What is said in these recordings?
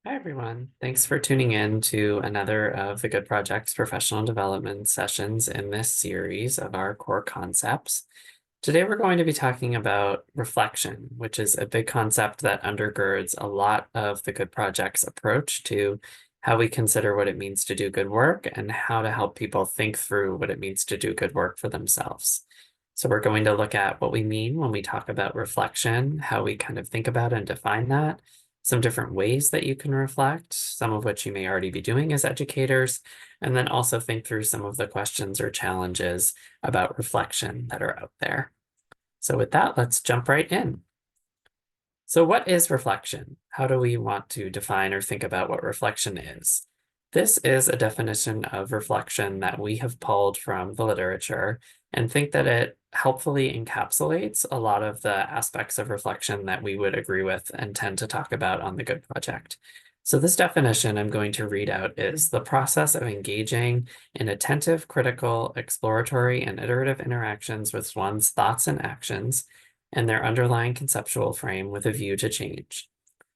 Hi, everyone. Thanks for tuning in to another of the Good Projects professional development sessions in this series of our core concepts. Today, we're going to be talking about reflection, which is a big concept that undergirds a lot of the Good Projects approach to how we consider what it means to do good work and how to help people think through what it means to do good work for themselves. So we're going to look at what we mean when we talk about reflection, how we kind of think about and define that, some different ways that you can reflect, some of which you may already be doing as educators, and then also think through some of the questions or challenges about reflection that are out there. So with that, let's jump right in. So what is reflection? How do we want to define or think about what reflection is? This is a definition of reflection that we have pulled from the literature and think that it helpfully encapsulates a lot of the aspects of reflection that we would agree with and tend to talk about on the Good Project. So this definition I'm going to read out is the process of engaging in attentive, critical, exploratory, and iterative interactions with one's thoughts and actions and their underlying conceptual frame with a view to change.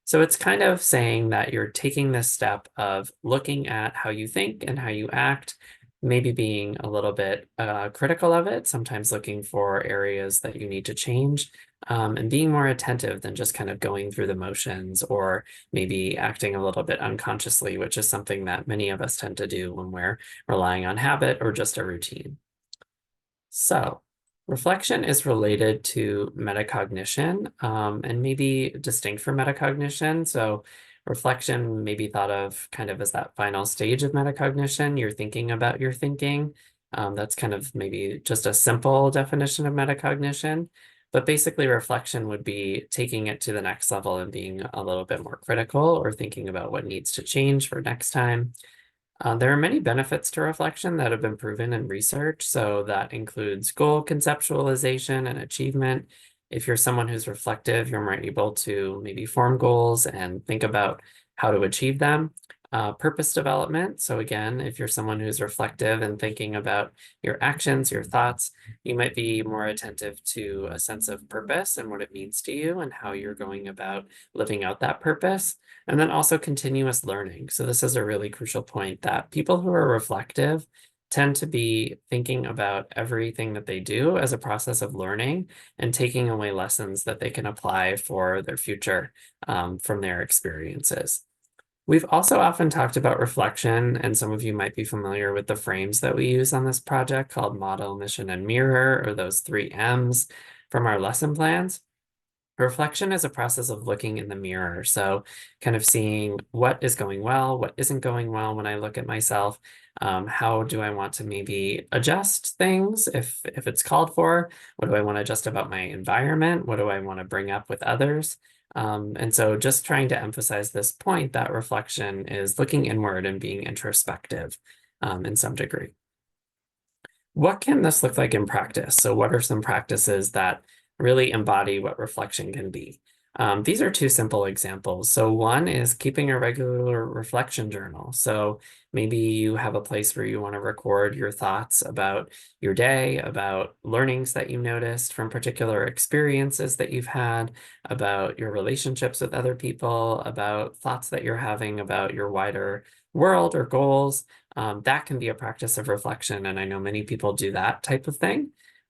So it's kind of saying that you're taking this step of looking at how you think and how you act, maybe being a little bit critical of it, sometimes looking for areas that you need to change, and being more attentive than just kind of going through the motions or maybe acting a little bit unconsciously, which is something that many of us tend to do when we're relying on habit or just a routine. So reflection is related to metacognition and maybe distinct from metacognition. So reflection may be thought of kind of as that final stage of metacognition. You're thinking about your thinking. That's kind of maybe just a simple definition of metacognition. But basically, reflection would be taking it to the next level and being a little bit more critical or thinking about what needs to change for next time. There are many benefits to reflection that have been proven in research. So that includes goal conceptualization and achievement. If you're someone who's reflective, you're more able to maybe form goals and think about how to achieve them. Purpose development. So again, if you're someone who's reflective and thinking about your actions, your thoughts, you might be more attentive to a sense of purpose and what it means to you and how you're going about living out that purpose. And then also continuous learning. So this is a really crucial point that people who are reflective tend to be thinking about everything that they do as a process of learning and taking away lessons that they can apply for their future from their experiences. We've also often talked about reflection, and some of you might be familiar with the frames that we use on this project called model, mission, and mirror, or those 3 M's from our lesson plans. Reflection is a process of looking in the mirror. So kind of seeing what is going well, what isn't going well when I look at myself. How do I want to maybe adjust things if it's called for? What do I want to adjust about my environment? What do I want to bring up with others? And so just trying to emphasize this point that reflection is looking inward and being introspective in some degree. What can this look like in practice? So what are some practices that really embody what reflection can be? These are two simple examples. So one is keeping a regular reflection journal. So maybe you have a place where you want to record your thoughts about your day, about learnings that you noticed from particular experiences that you've had, about your relationships with other people, about thoughts that you're having about your wider world or goals. That can be a practice of reflection, and I know many people do that type of thing.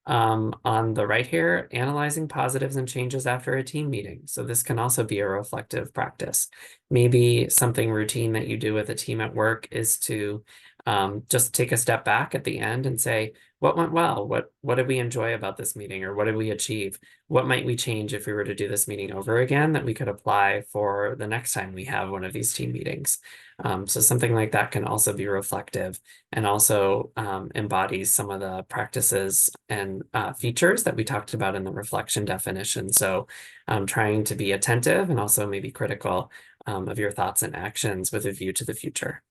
On the right here, analyzing positives and changes after a team meeting. So this can also be a reflective practice. Maybe something routine that you do with a team at work is to just take a step back at the end and say, what went well? What did we enjoy about this meeting? Or what did we achieve? What might we change if we were to do this meeting over again that we could apply for the next time we have one of these team meetings? So something like that can also be reflective and also embodies some of the practices and features that we talked about in the reflection definition. So trying to be attentive and also maybe critical of your thoughts and actions with a view to the future.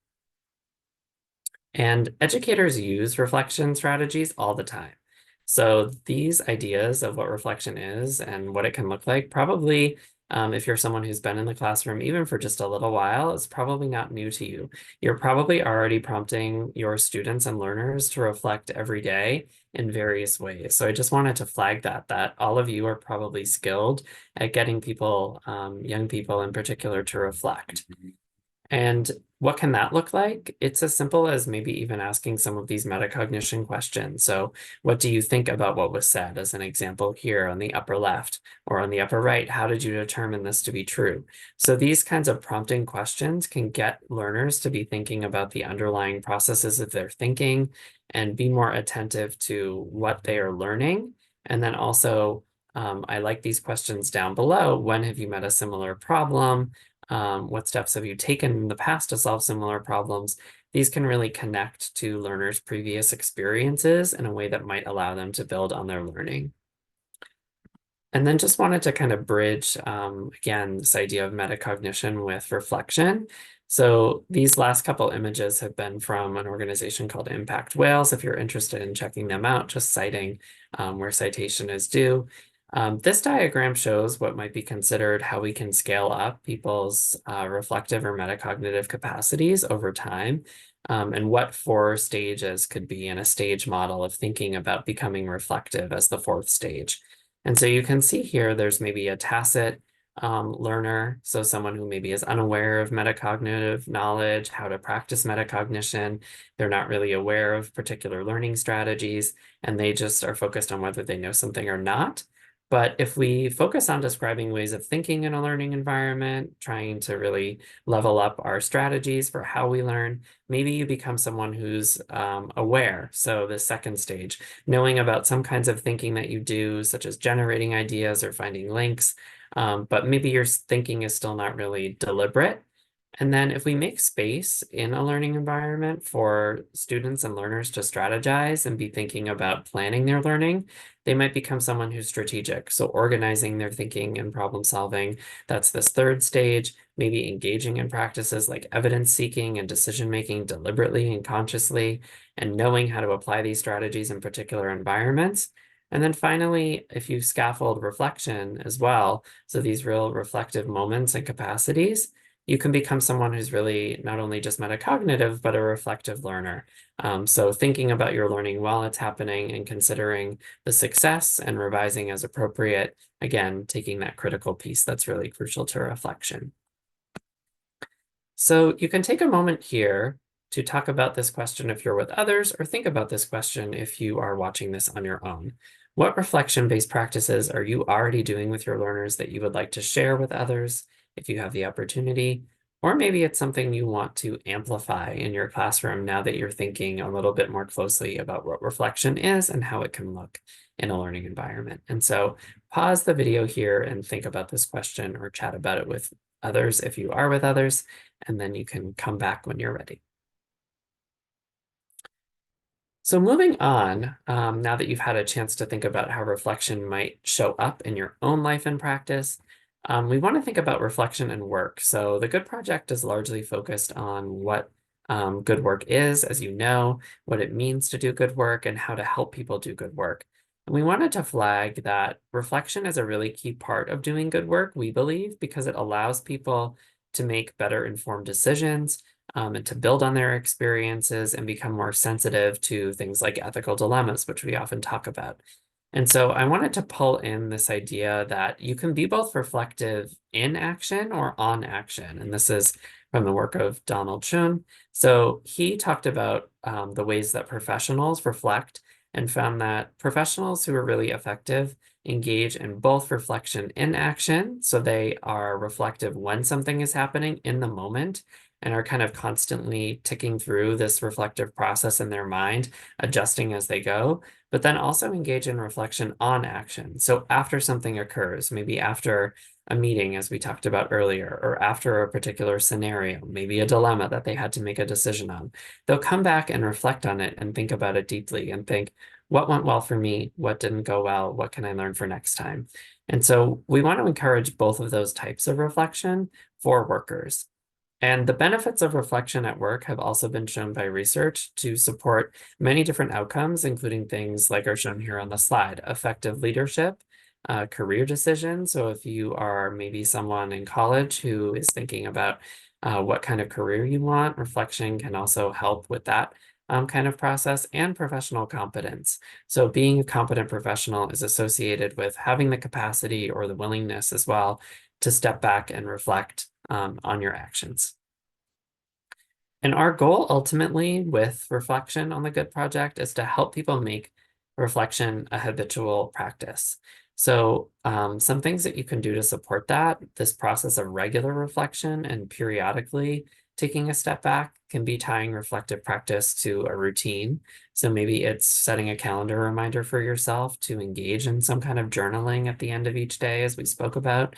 And educators use reflection strategies all the time. So these ideas of what reflection is and what it can look like, probably if you're someone who's been in the classroom even for just a little while, it's probably not new to you. You're probably already prompting your students and learners to reflect every day in various ways. So I just wanted to flag that all of you are probably skilled at getting people, young people in particular, to reflect. And what can that look like? It's as simple as maybe even asking some of these metacognition questions. So, what do you think about what was said, as an example here on the upper left or on the upper right? How did you determine this to be true? So, these kinds of prompting questions can get learners to be thinking about the underlying processes of their thinking and be more attentive to what they are learning. And then also, I like these questions down below. When have you met a similar problem? What steps have you taken in the past to solve similar problems? These can really connect to learners' previous experiences in a way that might allow them to build on their learning. And then just wanted to kind of bridge, again, this idea of metacognition with reflection. So these last couple images have been from an organization called Impact Wales. If you're interested in checking them out, just citing where citation is due. This diagram shows what might be considered how we can scale up people's reflective or metacognitive capacities over time, and what 4 stages could be in a stage model of thinking about becoming reflective as the 4th stage. And so you can see here, there's maybe a tacit learner, so someone who maybe is unaware of metacognitive knowledge, how to practice metacognition. They're not really aware of particular learning strategies, and they just are focused on whether they know something or not. But if we focus on describing ways of thinking in a learning environment, trying to really level up our strategies for how we learn, maybe you become someone who's aware. So the 2nd stage, knowing about some kinds of thinking that you do, such as generating ideas or finding links, but maybe your thinking is still not really deliberate. And then if we make space in a learning environment for students and learners to strategize and be thinking about planning their learning, they might become someone who's strategic. So organizing their thinking and problem solving, that's this 3rd stage, maybe engaging in practices like evidence seeking and decision making deliberately and consciously, and knowing how to apply these strategies in particular environments. And then finally, if you scaffold reflection as well, so these real reflective moments and capacities, you can become someone who's really not only just metacognitive, but a reflective learner. So thinking about your learning while it's happening and considering the success and revising as appropriate, again, taking that critical piece that's really crucial to reflection. So you can take a moment here to talk about this question if you're with others, or think about this question if you are watching this on your own. What reflection-based practices are you already doing with your learners that you would like to share with others if you have the opportunity? Or maybe it's something you want to amplify in your classroom now that you're thinking a little bit more closely about what reflection is and how it can look in a learning environment. And so pause the video here and think about this question or chat about it with others if you are with others, and then you can come back when you're ready. So moving on, now that you've had a chance to think about how reflection might show up in your own life and practice, we want to think about reflection and work. So the Good Project is largely focused on what good work is, as you know, what it means to do good work, and how to help people do good work. And we wanted to flag that reflection is a really key part of doing good work, we believe, because it allows people to make better informed decisions, and to build on their experiences and become more sensitive to things like ethical dilemmas, which we often talk about. And so I wanted to pull in this idea that you can be both reflective in action or on action. And this is from the work of Donald Chun. So he talked about the ways that professionals reflect and found that professionals who are really effective engage in both reflection in action. So they are reflective when something is happening in the moment and are kind of constantly ticking through this reflective process in their mind, adjusting as they go, but then also engage in reflection on action. So after something occurs, maybe after a meeting, as we talked about earlier, or after a particular scenario, maybe a dilemma that they had to make a decision on, they'll come back and reflect on it and think about it deeply and think, what went well for me? What didn't go well? What can I learn for next time? And so we want to encourage both of those types of reflection for workers. And the benefits of reflection at work have also been shown by research to support many different outcomes, including things like are shown here on the slide: effective leadership, career decisions. So if you are maybe someone in college who is thinking about what kind of career you want, reflection can also help with that kind of process, and professional competence. So being a competent professional is associated with having the capacity or the willingness as well to step back and reflect on your actions. And our goal ultimately with reflection on the good project is to help people make reflection a habitual practice. So some things that you can do to support that, this process of regular reflection and periodically taking a step back can be tying reflective practice to a routine. So maybe it's setting a calendar reminder for yourself to engage in some kind of journaling at the end of each day, as we spoke about.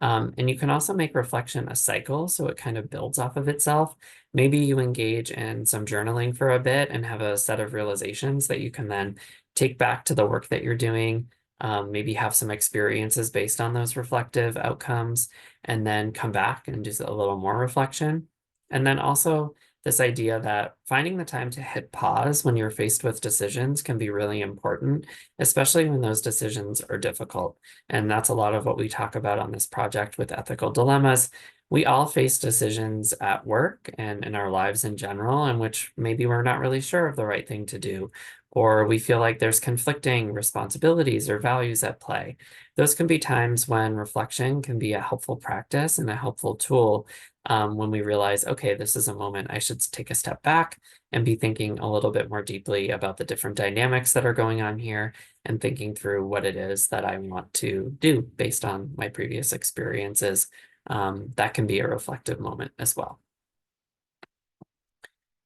And you can also make reflection a cycle, so it kind of builds off of itself. Maybe you engage in some journaling for a bit and have a set of realizations that you can then take back to the work that you're doing. Maybe have some experiences based on those reflective outcomes, and then come back and do a little more reflection. And then also this idea that finding the time to hit pause when you're faced with decisions can be really important, especially when those decisions are difficult. And that's a lot of what we talk about on this project with ethical dilemmas. We all face decisions at work and in our lives in general, in which maybe we're not really sure of the right thing to do, or we feel like there's conflicting responsibilities or values at play. Those can be times when reflection can be a helpful practice and a helpful tool, when we realize, okay, this is a moment I should take a step back and be thinking a little bit more deeply about the different dynamics that are going on here and thinking through what it is that I want to do based on my previous experiences. That can be a reflective moment as well.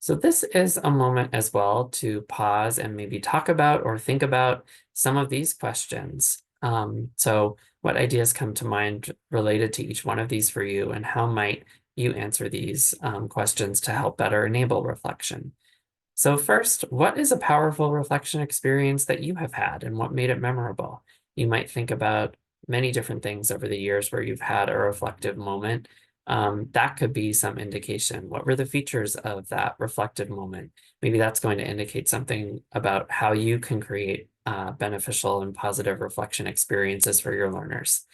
So this is a moment as well to pause and maybe talk about or think about some of these questions. So what ideas come to mind related to each one of these for you, and how might you answer these questions to help better enable reflection? So first, what is a powerful reflection experience that you have had, and what made it memorable? You might think about many different things over the years where you've had a reflective moment. That could be some indication. What were the features of that reflective moment? Maybe that's going to indicate something about how you can create beneficial and positive reflection experiences for your learners.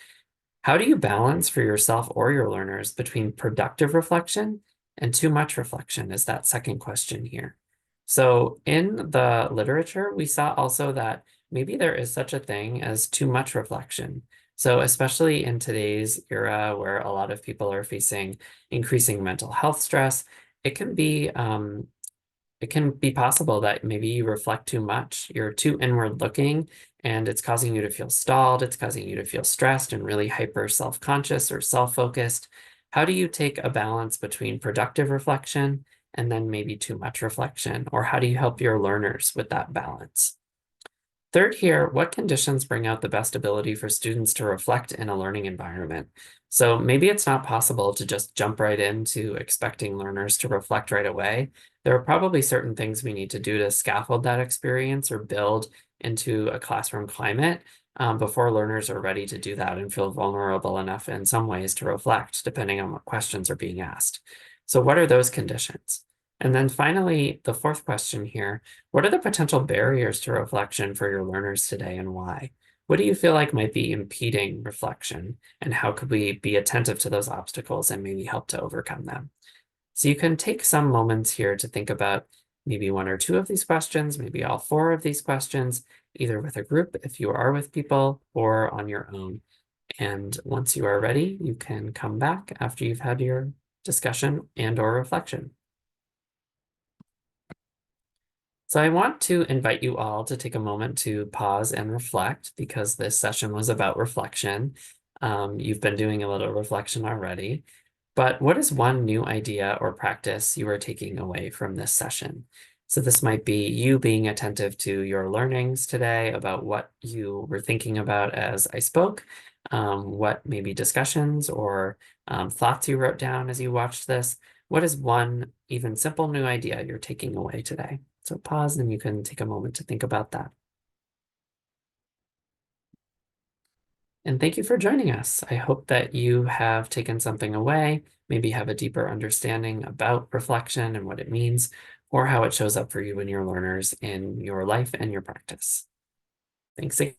How do you balance for yourself or your learners between productive reflection and too much reflection, is that second question here. So in the literature, we saw also that maybe there is such a thing as too much reflection. So especially in today's era where a lot of people are facing increasing mental health stress, it can be possible that maybe you reflect too much. You're too inward looking, and it's causing you to feel stalled. It's causing you to feel stressed and really hyper self-conscious or self-focused. How do you take a balance between productive reflection and then maybe too much reflection? Or how do you help your learners with that balance? Third here, what conditions bring out the best ability for students to reflect in a learning environment? So maybe it's not possible to just jump right into expecting learners to reflect right away. There are probably certain things we need to do to scaffold that experience or build into a classroom climate before learners are ready to do that and feel vulnerable enough in some ways to reflect, depending on what questions are being asked. So what are those conditions? And then finally, the fourth question here, what are the potential barriers to reflection for your learners today, and why? What do you feel like might be impeding reflection, and how could we be attentive to those obstacles and maybe help to overcome them? So you can take some moments here to think about maybe one or two of these questions, maybe all four of these questions, either with a group if you are with people or on your own. And once you are ready, you can come back after you've had your discussion and or reflection. So I want to invite you all to take a moment to pause and reflect, because this session was about reflection. You've been doing a little reflection already, but what is one new idea or practice you are taking away from this session? So this might be you being attentive to your learnings today about what you were thinking about as I spoke, what maybe discussions or thoughts you wrote down as you watched this. What is one even simple new idea you're taking away today? So pause and you can take a moment to think about that. And thank you for joining us. I hope that you have taken something away, maybe have a deeper understanding about reflection and what it means, or how it shows up for you and your learners in your life and your practice. Thanks again.